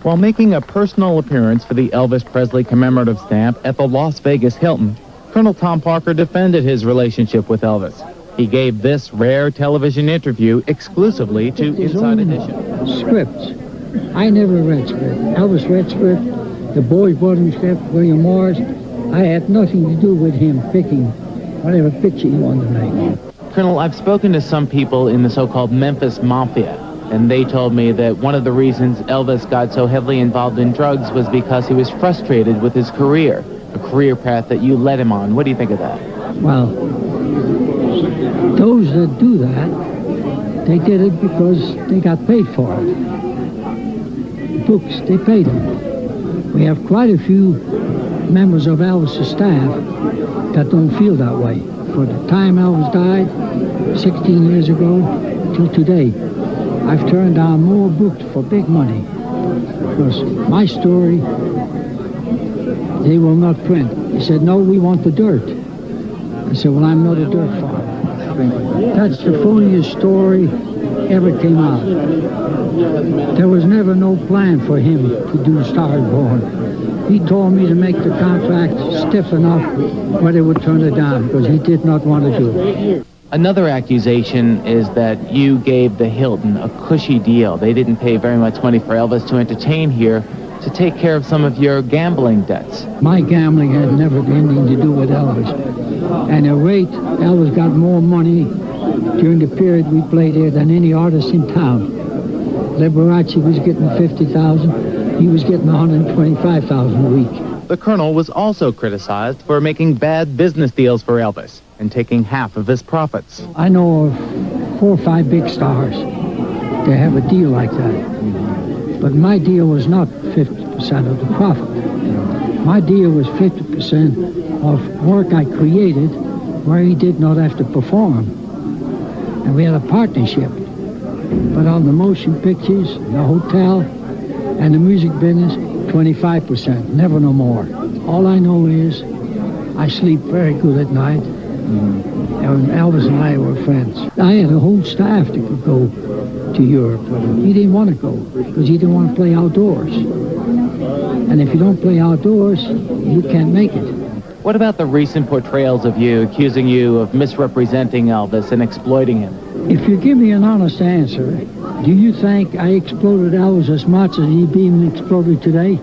While making a personal appearance for the Elvis Presley commemorative stamp at the Las Vegas Hilton, Colonel Tom Parker defended his relationship with Elvis. He gave this rare television interview exclusively to Inside Edition. Scripts. I never read script. Elvis read script. The boys brought him script. William Morris. I had nothing to do with him picking whatever picture he wanted to make. Colonel, I've spoken to some people in the so-called Memphis Mafia, and they told me that one of the reasons Elvis got so heavily involved in drugs was because he was frustrated with his career, a career path that you led him on. What do you think of that? Well, those that do that, they did it because they got paid for it. Books, they paid them. We have quite a few members of Elvis' staff that don't feel that way. For the time Elvis died, 16 years ago, till today, I've turned down more books for big money because my story, they will not print. He said, no, we want the dirt. I said, well, I'm not a dirt farmer. That's the funniest story ever came out. There was never no plan for him to do Star Born. He told me to make the contract stiff enough where they would turn it down because he did not want to do it. Another accusation is that you gave the Hilton a cushy deal. They didn't pay very much money for Elvis to entertain here to take care of some of your gambling debts. My gambling had never anything to do with Elvis. And at rate, Elvis got more money during the period we played here than any artist in town. Liberace was getting $50,000. He was getting $125,000 a week. The Colonel was also criticized for making bad business deals for Elvis and taking half of his profits. I know of 4 or 5 big stars that have a deal like that. But my deal was not 50% of the profit. My deal was 50% of work I created where he did not have to perform. And we had a partnership. But on the motion pictures, the hotel, and the music business, 25%, never no more. All I know is I sleep very good at night. And Elvis and I were friends. I had a whole staff that could go to Europe. He didn't want to go because he didn't want to play outdoors. And if you don't play outdoors, you can't make it. What about the recent portrayals of you accusing you of misrepresenting Elvis and exploiting him? If you give me an honest answer, do you think I exploded Elvis as much as he's being exploded today?